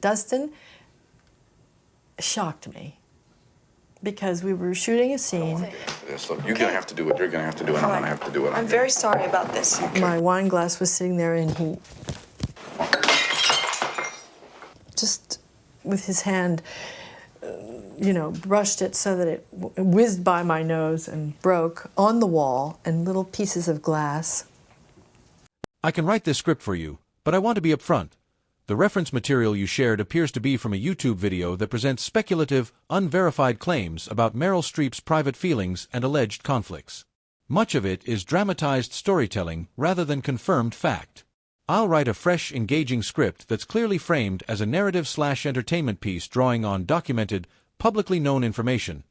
Dustin shocked me because we were shooting a scene. Yes, look, you're gonna have to do it. You're gonna have to do it. I'm gonna have to do it. I'm very sorry about this. My wine glass was sitting there, and he just with his hand, brushed it so that it whizzed by my nose and broke on the wall and little pieces of glass. I can write this script for you, but I want to be upfront. The reference material you shared appears to be from a YouTube video that presents speculative, unverified claims about Meryl Streep's private feelings and alleged conflicts. Much of it is dramatized storytelling rather than confirmed fact. I'll write a fresh, engaging script that's clearly framed as a narrative/entertainment piece drawing on documented, publicly known information,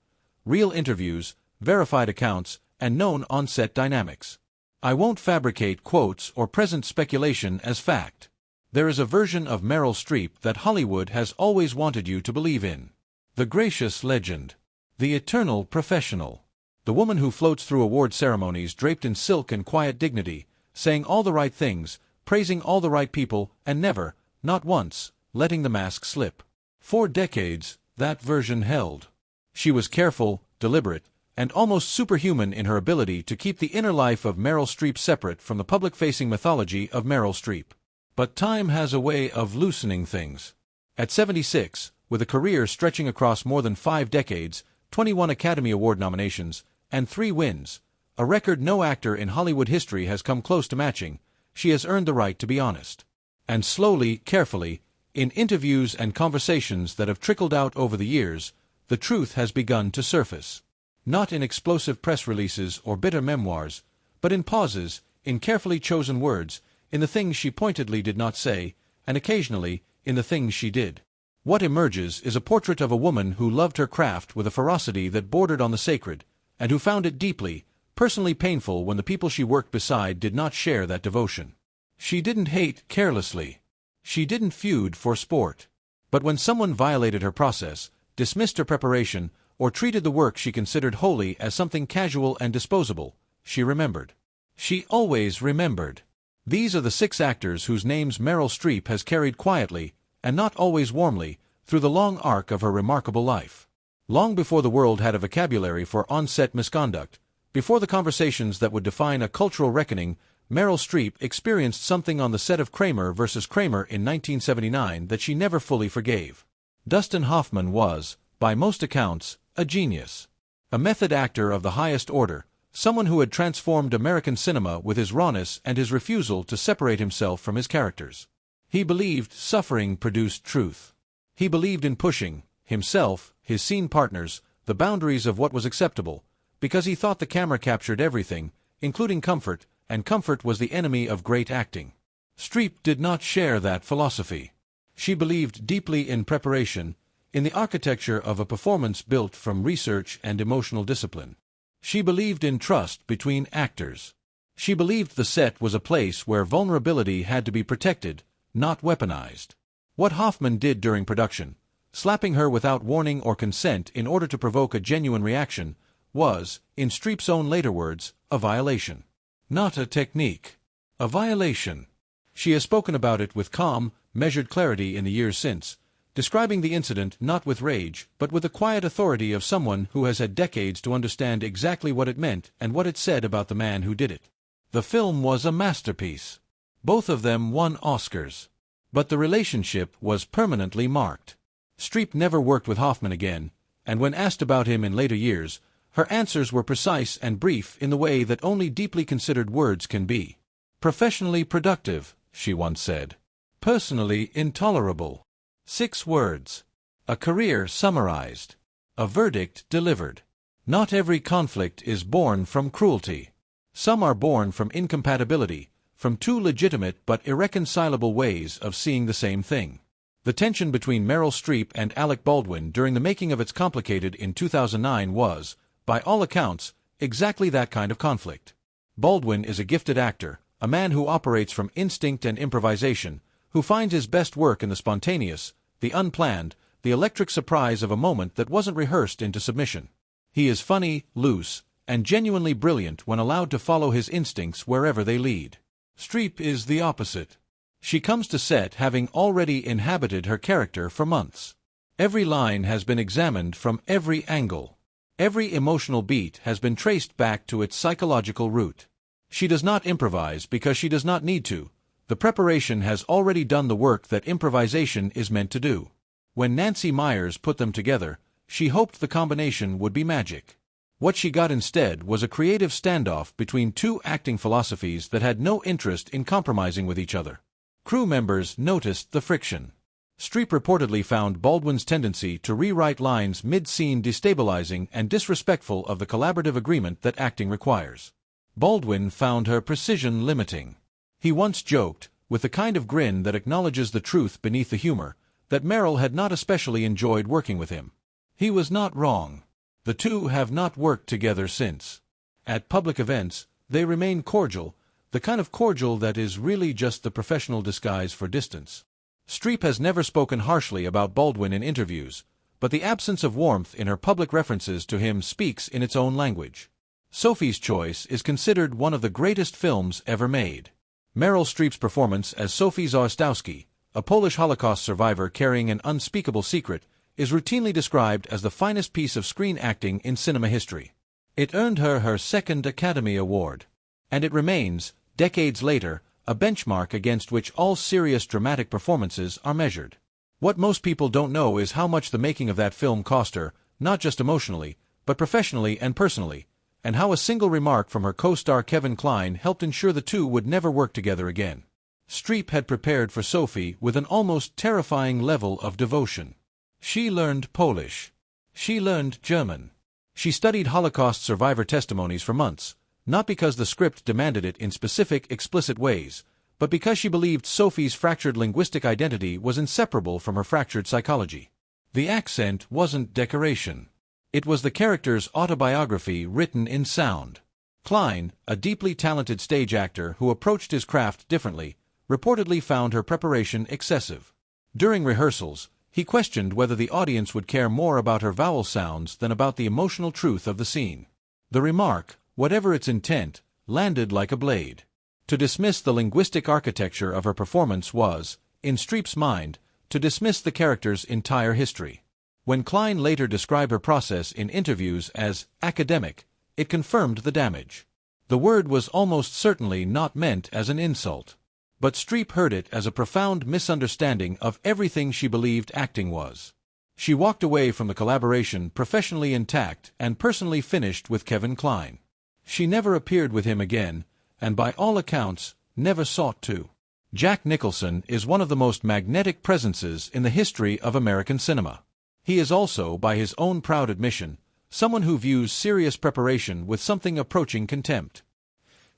real interviews, verified accounts, and known on-set dynamics. I won't fabricate quotes or present speculation as fact. There is a version of Meryl Streep that Hollywood has always wanted you to believe in. The gracious legend. The eternal professional. The woman who floats through award ceremonies draped in silk and quiet dignity, saying all the right things, praising all the right people, and never, not once, letting the mask slip. For decades, that version held. She was careful, deliberate, and almost superhuman in her ability to keep the inner life of Meryl Streep separate from the public-facing mythology of Meryl Streep. But time has a way of loosening things. At 76, with a career stretching across more than 5 decades, 21 Academy Award nominations, and 3 wins, a record no actor in Hollywood history has come close to matching, she has earned the right to be honest. And slowly, carefully, in interviews and conversations that have trickled out over the years, the truth has begun to surface. Not in explosive press releases or bitter memoirs, but in pauses, in carefully chosen words, in the things she pointedly did not say, and occasionally, in the things she did. What emerges is a portrait of a woman who loved her craft with a ferocity that bordered on the sacred, and who found it deeply, personally painful when the people she worked beside did not share that devotion. She didn't hate carelessly. She didn't feud for sport. But when someone violated her process, dismissed her preparation, or treated the work she considered holy as something casual and disposable, she remembered. She always remembered. These are the 6 actors whose names Meryl Streep has carried quietly, and not always warmly, through the long arc of her remarkable life. Long before the world had a vocabulary for on-set misconduct, before the conversations that would define a cultural reckoning, Meryl Streep experienced something on the set of Kramer vs. Kramer in 1979 that she never fully forgave. Dustin Hoffman was, by most accounts, a genius. A method actor of the highest order, someone who had transformed American cinema with his rawness and his refusal to separate himself from his characters. He believed suffering produced truth. He believed in pushing, himself, his scene partners, the boundaries of what was acceptable, because he thought the camera captured everything, including comfort, and comfort was the enemy of great acting. Streep did not share that philosophy. She believed deeply in preparation, in the architecture of a performance built from research and emotional discipline. She believed in trust between actors. She believed the set was a place where vulnerability had to be protected, not weaponized. What Hoffman did during production, slapping her without warning or consent in order to provoke a genuine reaction, was, in Streep's own later words, a violation. Not a technique. A violation. She has spoken about it with calm, measured clarity in the years since, describing the incident not with rage, but with the quiet authority of someone who has had decades to understand exactly what it meant and what it said about the man who did it. The film was a masterpiece. Both of them won Oscars. But the relationship was permanently marked. Streep never worked with Hoffman again, and when asked about him in later years, her answers were precise and brief in the way that only deeply considered words can be. Professionally productive, she once said. Personally intolerable. 6 words. A career summarized. A verdict delivered. Not every conflict is born from cruelty. Some are born from incompatibility, from 2 legitimate but irreconcilable ways of seeing the same thing. The tension between Meryl Streep and Alec Baldwin during the making of It's Complicated in 2009 was, by all accounts, exactly that kind of conflict. Baldwin is a gifted actor, a man who operates from instinct and improvisation, who finds his best work in the spontaneous, the unplanned, the electric surprise of a moment that wasn't rehearsed into submission. He is funny, loose, and genuinely brilliant when allowed to follow his instincts wherever they lead. Streep is the opposite. She comes to set having already inhabited her character for months. Every line has been examined from every angle. Every emotional beat has been traced back to its psychological root. She does not improvise because she does not need to. The preparation has already done the work that improvisation is meant to do. When Nancy Meyers put them together, she hoped the combination would be magic. What she got instead was a creative standoff between two acting philosophies that had no interest in compromising with each other. Crew members noticed the friction. Streep reportedly found Baldwin's tendency to rewrite lines mid-scene destabilizing and disrespectful of the collaborative agreement that acting requires. Baldwin found her precision limiting. He once joked, with the kind of grin that acknowledges the truth beneath the humor, that Meryl had not especially enjoyed working with him. He was not wrong. The two have not worked together since. At public events, they remain cordial, the kind of cordial that is really just the professional disguise for distance. Streep has never spoken harshly about Baldwin in interviews, but the absence of warmth in her public references to him speaks in its own language. Sophie's Choice is considered one of the greatest films ever made. Meryl Streep's performance as Sophie Zostowski, a Polish Holocaust survivor carrying an unspeakable secret, is routinely described as the finest piece of screen acting in cinema history. It earned her her second Academy Award. And it remains, decades later, a benchmark against which all serious dramatic performances are measured. What most people don't know is how much the making of that film cost her, not just emotionally, but professionally and personally, and how a single remark from her co-star Kevin Kline helped ensure the two would never work together again. Streep had prepared for Sophie with an almost terrifying level of devotion. She learned Polish. She learned German. She studied Holocaust survivor testimonies for months, not because the script demanded it in specific, explicit ways, but because she believed Sophie's fractured linguistic identity was inseparable from her fractured psychology. The accent wasn't decoration. It was the character's autobiography written in sound. Kline, a deeply talented stage actor who approached his craft differently, reportedly found her preparation excessive. During rehearsals, he questioned whether the audience would care more about her vowel sounds than about the emotional truth of the scene. The remark, whatever its intent, landed like a blade. To dismiss the linguistic architecture of her performance was, in Streep's mind, to dismiss the character's entire history. When Kline later described her process in interviews as academic, it confirmed the damage. The word was almost certainly not meant as an insult. But Streep heard it as a profound misunderstanding of everything she believed acting was. She walked away from the collaboration professionally intact and personally finished with Kevin Kline. She never appeared with him again, and by all accounts, never sought to. Jack Nicholson is one of the most magnetic presences in the history of American cinema. He is also, by his own proud admission, someone who views serious preparation with something approaching contempt.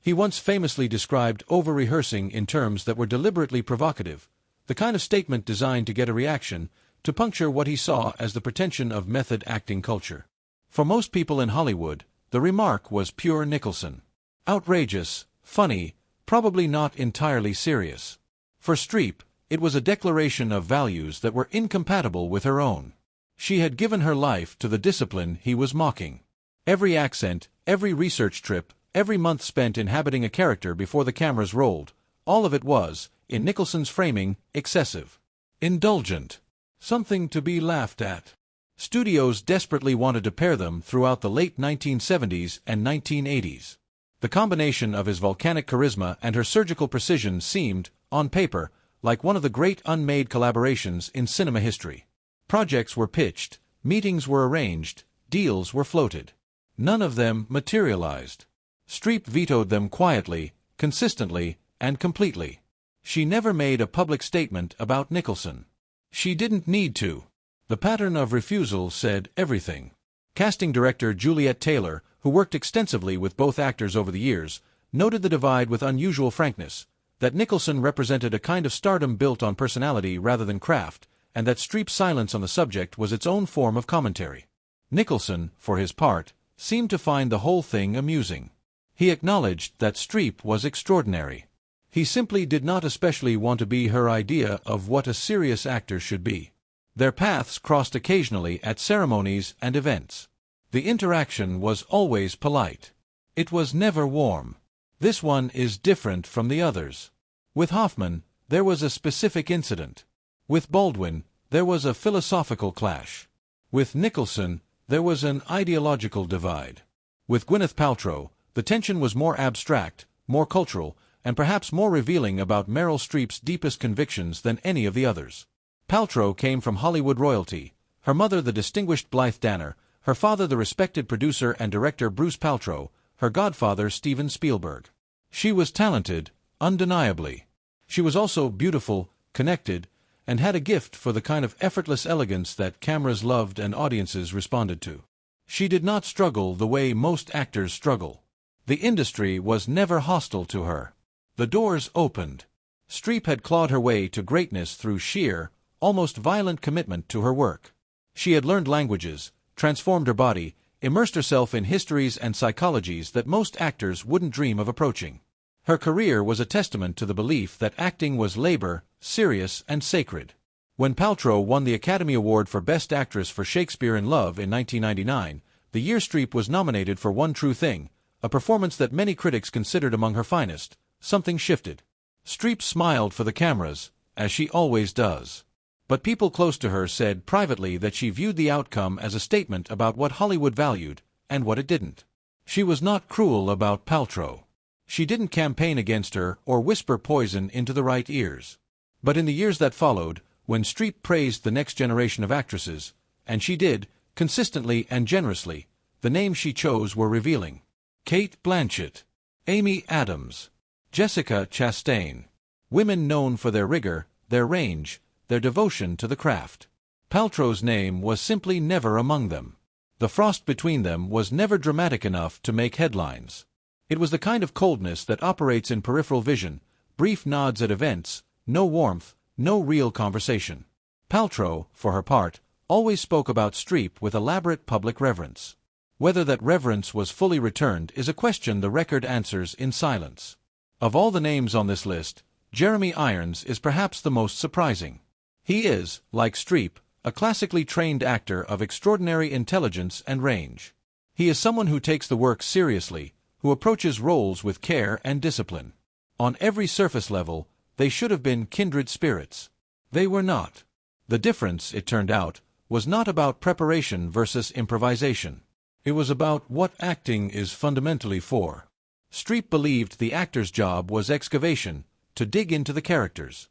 He once famously described over-rehearsing in terms that were deliberately provocative, the kind of statement designed to get a reaction, to puncture what he saw as the pretension of method acting culture. For most people in Hollywood, the remark was pure Nicholson. Outrageous, funny, probably not entirely serious. For Streep, it was a declaration of values that were incompatible with her own. She had given her life to the discipline he was mocking. Every accent, every research trip, every month spent inhabiting a character before the cameras rolled, all of it was, in Nicholson's framing, excessive. Indulgent. Something to be laughed at. Studios desperately wanted to pair them throughout the late 1970s and 1980s. The combination of his volcanic charisma and her surgical precision seemed, on paper, like one of the great unmade collaborations in cinema history. Projects were pitched, meetings were arranged, deals were floated. None of them materialized. Streep vetoed them quietly, consistently, and completely. She never made a public statement about Nicholson. She didn't need to. The pattern of refusal said everything. Casting director Juliet Taylor, who worked extensively with both actors over the years, noted the divide with unusual frankness, that Nicholson represented a kind of stardom built on personality rather than craft, and that Streep's silence on the subject was its own form of commentary. Nicholson, for his part, seemed to find the whole thing amusing. He acknowledged that Streep was extraordinary. He simply did not especially want to be her idea of what a serious actor should be. Their paths crossed occasionally at ceremonies and events. The interaction was always polite. It was never warm. This one is different from the others. With Hoffman, there was a specific incident. With Baldwin, there was a philosophical clash. With Nicholson, there was an ideological divide. With Gwyneth Paltrow, the tension was more abstract, more cultural, and perhaps more revealing about Meryl Streep's deepest convictions than any of the others. Paltrow came from Hollywood royalty, her mother the distinguished Blythe Danner, her father the respected producer and director Bruce Paltrow, her godfather Steven Spielberg. She was talented, undeniably. She was also beautiful, connected, and had a gift for the kind of effortless elegance that cameras loved and audiences responded to. She did not struggle the way most actors struggle. The industry was never hostile to her. The doors opened. Streep had clawed her way to greatness through sheer, almost violent commitment to her work. She had learned languages, transformed her body, immersed herself in histories and psychologies that most actors wouldn't dream of approaching. Her career was a testament to the belief that acting was labor, serious and sacred. When Paltrow won the Academy Award for Best Actress for Shakespeare in Love in 1999, the year Streep was nominated for One True Thing, a performance that many critics considered among her finest. Something shifted. Streep smiled for the cameras, as she always does. But people close to her said privately that she viewed the outcome as a statement about what Hollywood valued, and what it didn't. She was not cruel about Paltrow. She didn't campaign against her or whisper poison into the right ears. But in the years that followed, when Streep praised the next generation of actresses, and she did, consistently and generously, the names she chose were revealing. Cate Blanchett, Amy Adams, Jessica Chastain. Women known for their rigor, their range, their devotion to the craft. Paltrow's name was simply never among them. The frost between them was never dramatic enough to make headlines. It was the kind of coldness that operates in peripheral vision, brief nods at events, no warmth, no real conversation. Paltrow, for her part, always spoke about Streep with elaborate public reverence. Whether that reverence was fully returned is a question the record answers in silence. Of all the names on this list, Jeremy Irons is perhaps the most surprising. He is, like Streep, a classically trained actor of extraordinary intelligence and range. He is someone who takes the work seriously, who approaches roles with care and discipline. On every surface level, they should have been kindred spirits. They were not. The difference, it turned out, was not about preparation versus improvisation. It was about what acting is fundamentally for. Streep believed the actor's job was excavation, to dig into the characters.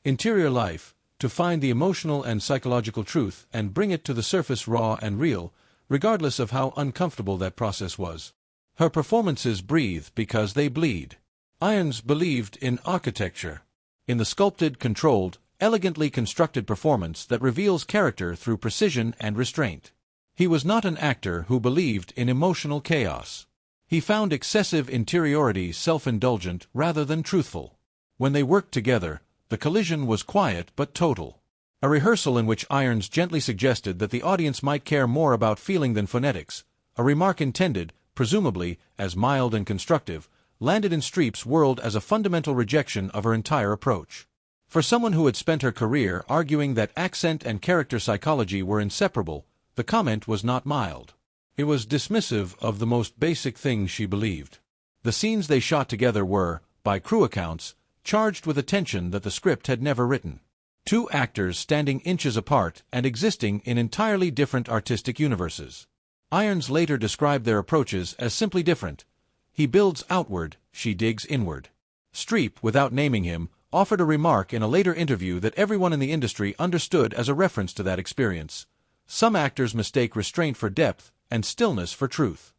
Interior life, to find the emotional and psychological truth and bring it to the surface raw and real, regardless of how uncomfortable that process was. Her performances breathe because they bleed. Irons believed in architecture, in the sculpted, controlled, elegantly constructed performance that reveals character through precision and restraint. He was not an actor who believed in emotional chaos. He found excessive interiority self-indulgent rather than truthful. When they worked together, the collision was quiet but total. A rehearsal in which Irons gently suggested that the audience might care more about feeling than phonetics, a remark intended, presumably, as mild and constructive, landed in Streep's world as a fundamental rejection of her entire approach. For someone who had spent her career arguing that accent and character psychology were inseparable, the comment was not mild. It was dismissive of the most basic things she believed. The scenes they shot together were, by crew accounts, charged with a tension that the script had never written. Two actors standing inches apart and existing in entirely different artistic universes. Irons later described their approaches as simply different. He builds outward, she digs inward. Streep, without naming him, offered a remark in a later interview that everyone in the industry understood as a reference to that experience. Some actors mistake restraint for depth and stillness for truth.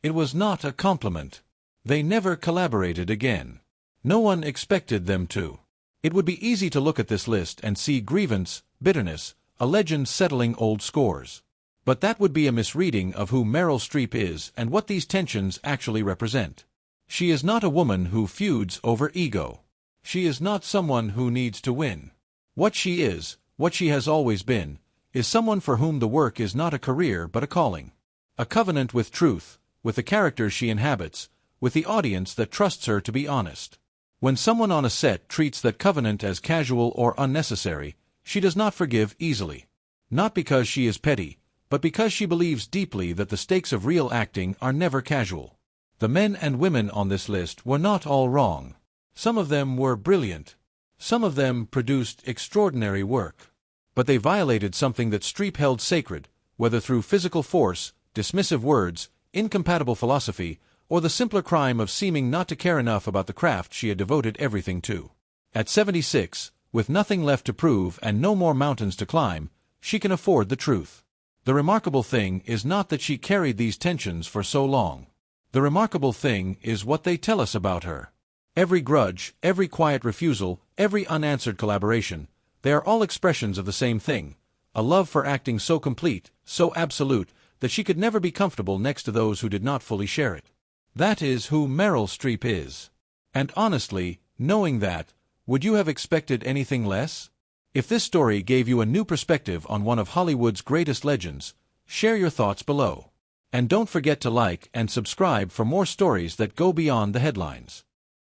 It was not a compliment. They never collaborated again. No one expected them to. It would be easy to look at this list and see grievance, bitterness, a legend settling old scores. But that would be a misreading of who Meryl Streep is and what these tensions actually represent. She is not a woman who feuds over ego. She is not someone who needs to win. What she is, what she has always been, is someone for whom the work is not a career but a calling. A covenant with truth, with the characters she inhabits, with the audience that trusts her to be honest. When someone on a set treats that covenant as casual or unnecessary, she does not forgive easily. Not because she is petty, but because she believes deeply that the stakes of real acting are never casual. The men and women on this list were not all wrong. Some of them were brilliant. Some of them produced extraordinary work. But they violated something that Streep held sacred, whether through physical force, dismissive words, incompatible philosophy, or the simpler crime of seeming not to care enough about the craft she had devoted everything to. At 76, with nothing left to prove and no more mountains to climb, she can afford the truth. The remarkable thing is not that she carried these tensions for so long. The remarkable thing is what they tell us about her. Every grudge, every quiet refusal, every unanswered collaboration, they are all expressions of the same thing, a love for acting so complete, so absolute, that she could never be comfortable next to those who did not fully share it. That is who Meryl Streep is. And honestly, knowing that, would you have expected anything less? If this story gave you a new perspective on one of Hollywood's greatest legends, share your thoughts below. And don't forget to like and subscribe for more stories that go beyond the headlines.